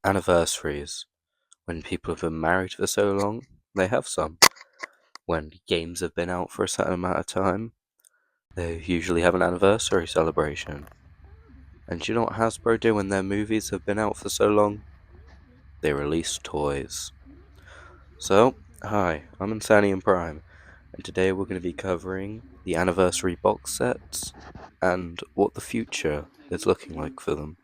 Anniversaries. When people have been married for so long, they have some. When games have been out for a certain amount of time, they usually have an anniversary celebration. And do you know what Hasbro do when their movies have been out for so long? They release toys. So, hi, I'm Insanium Prime, and today we're going to be covering the anniversary box sets and what the future is looking like for them.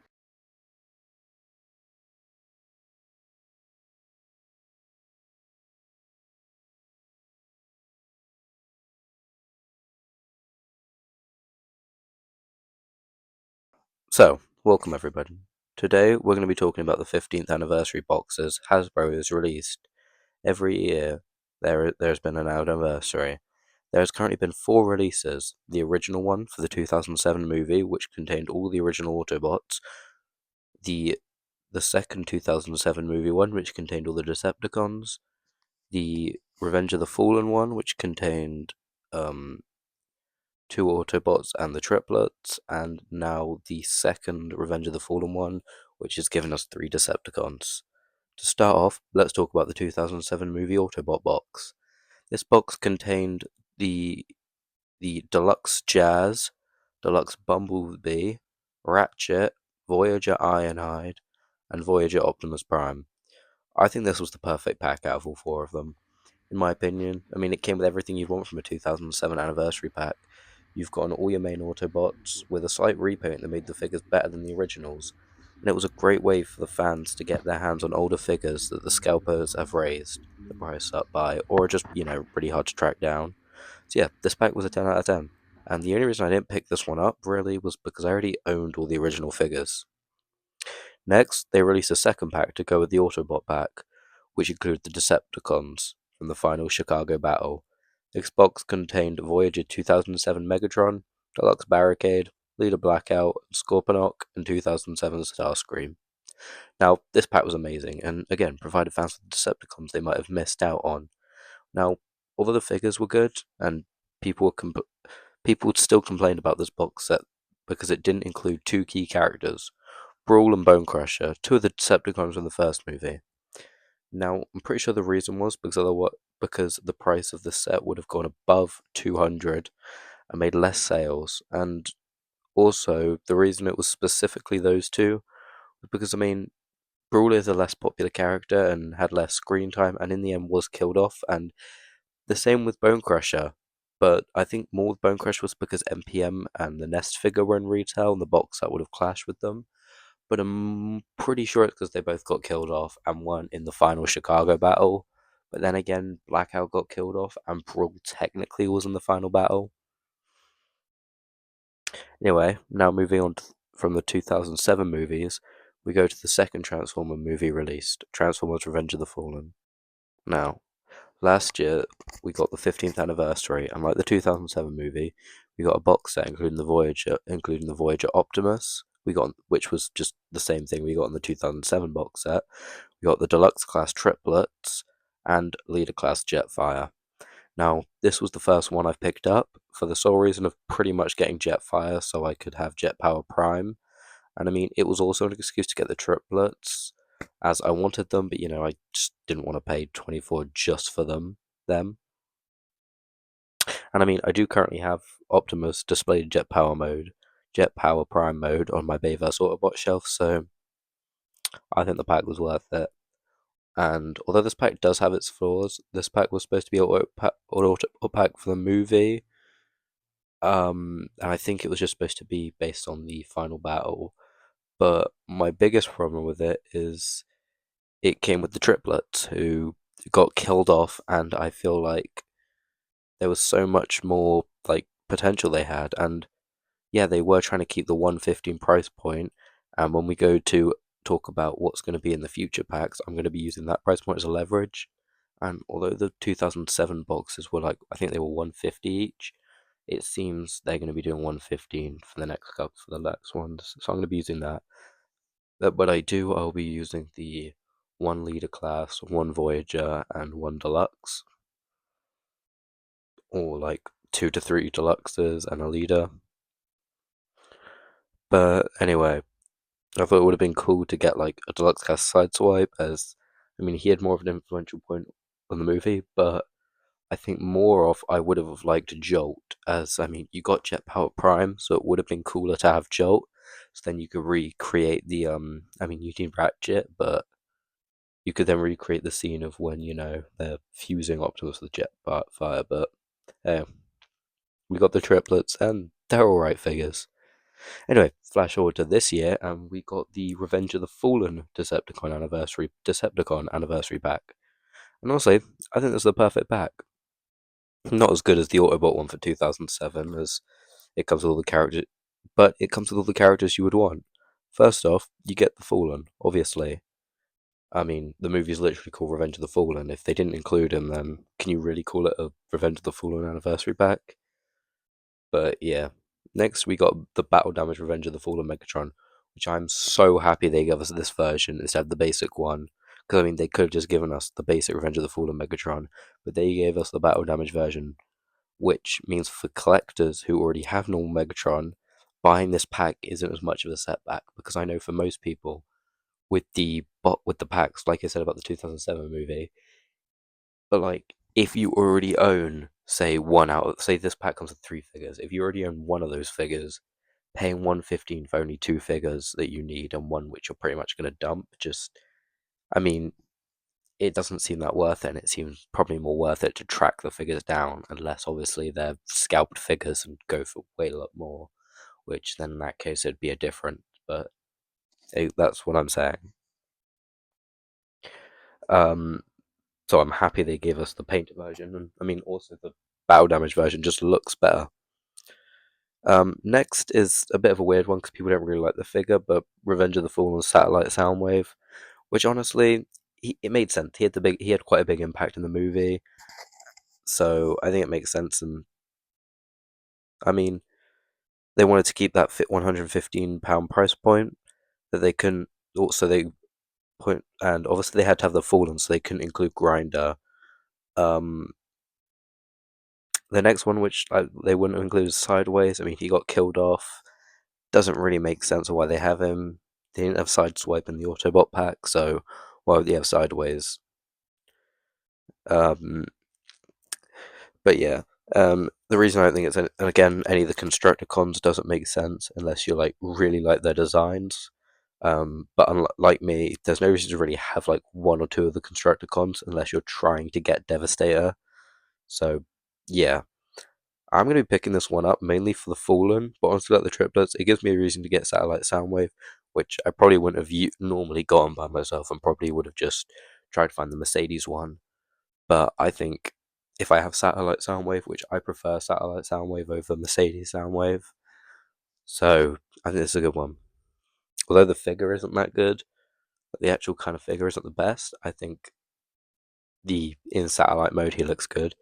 So, welcome everybody. Today we're going to be talking about the 15th anniversary boxes Hasbro has released. Every year there's been an anniversary. There has currently been 4 releases. The original one for the 2007 movie, which contained all the original Autobots. The the second 2007 movie one, which contained all the Decepticons. The Revenge of the Fallen one, which contained um, 2 Autobots and the triplets, and now the second Revenge of the Fallen one, which has given us 3 Decepticons. To start off, let's talk about the 2007 movie Autobot box. This box contained the Deluxe Jazz, Deluxe Bumblebee, Ratchet, Voyager Ironhide, and Voyager Optimus Prime. I think this was the perfect pack out of all 4 of them, in my opinion. I mean, it came with everything you'd want from a 2007 anniversary pack. You've gotten all your main Autobots with a slight repaint that made the figures better than the originals, and it was a great way for the fans to get their hands on older figures that the scalpers have raised the price up by, or just, pretty hard to track down. So yeah, this pack was a 10 out of 10. And the only reason I didn't pick this one up, really, was because I already owned all the original figures. Next, they released a second pack to go with the Autobot pack, which included the Decepticons from the final Chicago battle. This box contained Voyager 2007 Megatron, Deluxe Barricade, Leader Blackout, Scorponok, and 2007 Starscream. Now, this pack was amazing, and again, provided fans with Decepticons they might have missed out on. Now, although the figures were good, and people were people still complained about this box set because it didn't include 2 key characters, Brawl and Bone Crusher, 2 of the Decepticons from the first movie. Now, I'm pretty sure the reason was because the price of the set would have gone above 200 and made less sales, and also the reason it was specifically those two was because, I mean, Brawl is a less popular character and had less screen time, and in the end was killed off, and the same with Bone Crusher. But I think more with Bone Crusher was because MPM and the Nest figure were in retail, and the box set would have clashed with them. But I'm pretty sure it's because they both got killed off and weren't in the final Chicago battle. But then again, Blackout got killed off, and Brawl technically was in the final battle. Anyway, now moving on from the 2007 movies, we go to the second Transformer movie released, Transformers Revenge of the Fallen. Now, last year we got the 15th anniversary, and like the 2007 movie, we got a box set including the Voyager Optimus. Which was just the same thing we got in the 2007 box set. We got the Deluxe Class Triplets and Leader Class Jetfire. Now, this was the first one I've picked up for the sole reason of pretty much getting Jetfire so I could have Jet Power Prime. And I mean, it was also an excuse to get the triplets, as I wanted them, but I just didn't want to pay 24 just for them. And I mean, I do currently have Optimus displayed Jet Power mode, Jet Power Prime mode on my Bayverse Autobot shelf, so I think the pack was worth it. And although this pack does have its flaws, this pack was supposed to be an auto pack for the movie. And I think it was just supposed to be based on the final battle. But my biggest problem with it is it came with the triplets who got killed off, and I feel like there was so much more like potential they had, and yeah, they were trying to keep the 115 price point. And when we go to talk about what's going to be in the future packs, I'm going to be using that price point as a leverage. And although the 2007 boxes were like, I think they were 150 each, it seems they're going to be doing 115 for the next couple for the next ones. So I'm going to be using that. But I'll be using the 1 Leader class, 1 Voyager, and 1 Deluxe, or like 2 to 3 Deluxes and a leader. But anyway, I thought it would have been cool to get like a deluxe cast sideswipe, as I mean he had more of an influential point on the movie, but I think more of I would have liked Jolt, as I mean you got Jet Power Prime, so it would have been cooler to have Jolt. So then you could recreate the I mean you need Ratchet, but you could then recreate the scene of when they're fusing Optimus with Jet Fire. But hey, we got the triplets and they're alright figures. Anyway, flash forward to this year, and we got the Revenge of the Fallen Decepticon anniversary pack. And honestly, I think this is the perfect pack. Not as good as the Autobot one for 2007, as it comes with all the characters, but it comes with all the characters you would want. First off, you get the Fallen, obviously. I mean, the movie's literally called Revenge of the Fallen. If they didn't include him, then can you really call it a Revenge of the Fallen anniversary pack? But yeah. Next, we got the Battle Damage Revenge of the Fallen Megatron, which I'm so happy they gave us this version instead of the basic one. Because, I mean, they could have just given us the basic Revenge of the Fallen Megatron, but they gave us the Battle Damage version, which means for collectors who already have normal Megatron, buying this pack isn't as much of a setback. Because I know for most people, with the packs, like I said about the 2007 movie, but like if you already own, say this pack comes with 3 figures, if you already own one of those figures, paying 115 for only 2 figures that you need and one which you're pretty much going to dump, I mean, it doesn't seem that worth it, and it seems probably more worth it to track the figures down, unless obviously they're scalped figures and go for way a lot more, which then in that case it'd be a different, but that's what I'm saying. Um, So I'm happy they gave us the painted version, and I mean also the battle damage version just looks better. Next is a bit of a weird one because people don't really like the figure, but Revenge of the Fallen Satellite Soundwave, which honestly it made sense. He had quite a big impact in the movie, so I think it makes sense. And I mean they wanted to keep that fit £115 price point that they couldn't. Also they point and obviously they had to have the Fallen, so they couldn't include Grinder. Um, The next one, which they wouldn't include, is Sideways. I mean, he got killed off. Doesn't really make sense of why they have him. They didn't have Sideswipe in the Autobot pack, so why would they have Sideways? Um, but yeah, the reason I don't think it's and again any of the Constructicons doesn't make sense unless you like really like their designs. But unlike me, there's no reason to really have like one or two of the Constructicons unless you're trying to get Devastator. So yeah, I'm going to be picking this one up mainly for the Fallen, but honestly, like the triplets, it gives me a reason to get Satellite Soundwave, which I probably wouldn't have normally gotten by myself and probably would have just tried to find the Mercedes one. But I think if I have Satellite Soundwave, which I prefer Satellite Soundwave over Mercedes Soundwave, so I think this is a good one. Although the figure isn't that good, the actual kind of figure isn't the best, I think the in satellite mode he looks good,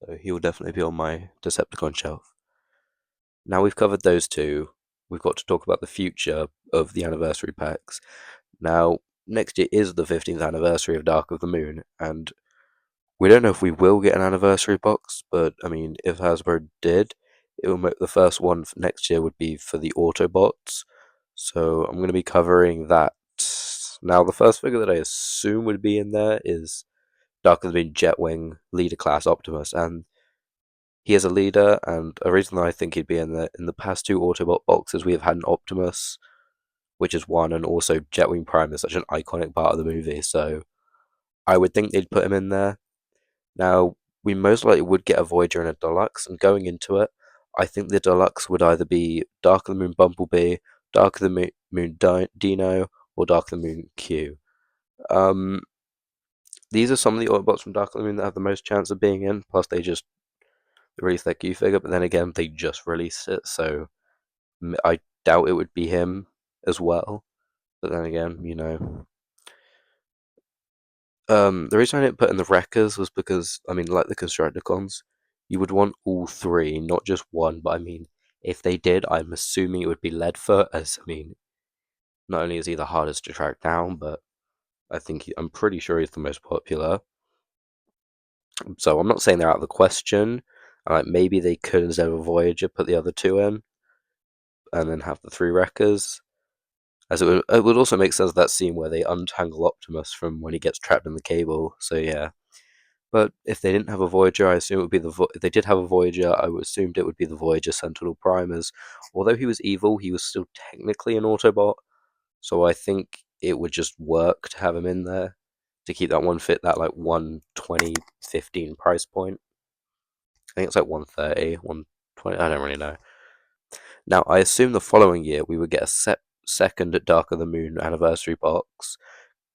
so he will definitely be on my Decepticon shelf. Now we've covered those two, we've got to talk about the future of the anniversary packs. Now, next year is the 15th anniversary of Dark of the Moon, and we don't know if we will get an anniversary box, but I mean, if Hasbro did, it will make the first one for next year would be for the Autobots. So I'm going to be covering that. Now, the first figure that I assume would be in there is Dark of the Moon Jetwing Leader Class Optimus, and he is a leader, and a reason that I think he'd be in the past two Autobot boxes we have had an Optimus, which is one, and also Jetwing Prime is such an iconic part of the movie, so I would think they'd put him in there. Now, we most likely would get a Voyager and a Deluxe, and going into it, I think the Deluxe would either be Dark of the Moon Bumblebee, Dark of the Moon Dino, or Dark of the Moon Q. Um, these are some of the Autobots from Dark of the Moon that have the most chance of being in, plus they just released their Q figure, but then again, they just released it, so I doubt it would be him as well. But then again, the reason I didn't put in the Wreckers was because, I mean, like the Constructicons, you would want all three, not just one. But I mean, if they did, I'm assuming it would be Leadfoot, as I mean, not only is he the hardest to track down, but I'm pretty sure he's the most popular. So I'm not saying they're out of the question. Like maybe they could, instead of a Voyager, put the other two in, and then have the three Wreckers. As it would also make sense that scene where they untangle Optimus from when he gets trapped in the cable. So yeah. But if they didn't have a Voyager, I assume it would be if they did have a Voyager, I assumed it would be the Voyager Sentinel Prime. As although he was evil, he was still technically an Autobot. So I think it would just work to have him in there to keep that one fit that like 120-15 price point. I think it's like 130, 120. I don't really know. Now I assume the following year we would get a second Dark of the Moon anniversary box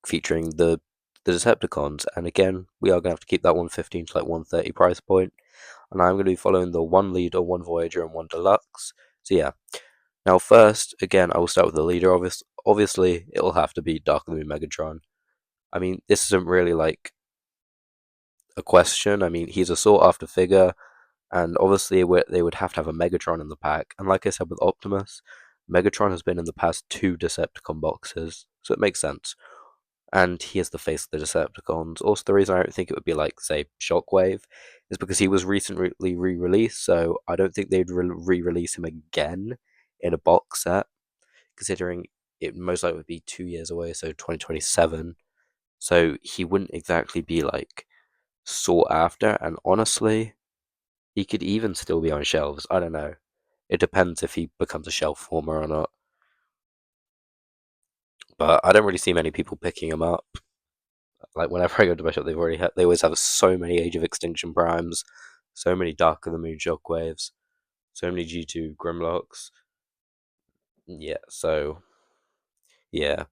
featuring the Decepticons, and again we are gonna have to keep that 115 to like 130 price point. And I'm gonna be following the one leader, one Voyager, and one Deluxe. So yeah. Now first, again, I will start with the leader. Obviously, it'll have to be Dark of the Moon Megatron. I mean, this isn't really like a question. I mean, he's a sought after figure, and obviously they would have to have a Megatron in the pack. And like I said with Optimus, Megatron has been in the past two Decepticon boxes, so it makes sense. And he is the face of the Decepticons. Also, the reason I don't think it would be like, say, Shockwave is because he was recently re-released, so I don't think they'd re-release him again in a box set, considering it most likely would be 2 years away, so 2027. So he wouldn't exactly be like sought after, and honestly, he could even still be on shelves. I don't know. It depends if he becomes a shelf former or not. But I don't really see many people picking him up. Like whenever I go to my shop, they always have so many Age of Extinction Primes, so many Dark of the Moon Shockwaves, so many G2 Grimlocks. Yeah, so yeah.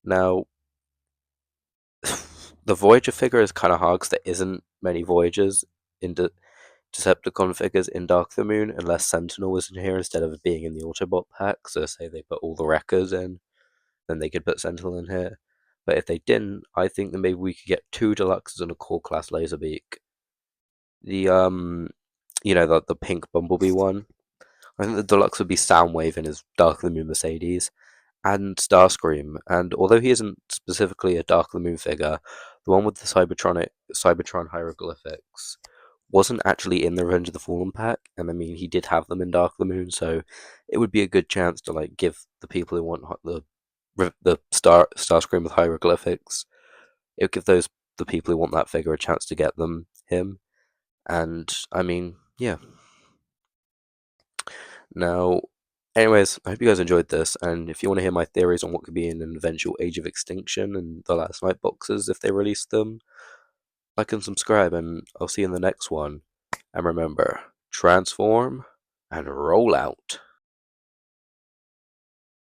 Now the Voyager figure is kind of hard because there isn't many Voyagers in Decepticon figures in Dark of the Moon, unless Sentinel was in here instead of being in the Autobot pack. So say they put all the Wreckers in, then they could put Sentinel in here. But if they didn't, I think that maybe we could get two Deluxes and a Core Class Laserbeak. The the pink Bumblebee one. I think the Deluxe would be Soundwave in his Dark of the Moon Mercedes and Starscream. And although he isn't specifically a Dark of the Moon figure, the one with the Cybertron hieroglyphics wasn't actually in the Revenge of the Fallen pack, and I mean he did have them in Dark of the Moon, so it would be a good chance to like give the people who want the Starscream with hieroglyphics. It would give the people who want that figure a chance to get him. And I mean, yeah. Now, anyways, I hope you guys enjoyed this, and if you want to hear my theories on what could be in an eventual Age of Extinction and the Last Night boxes if they release them, like and subscribe, and I'll see you in the next one. And remember, transform and roll out.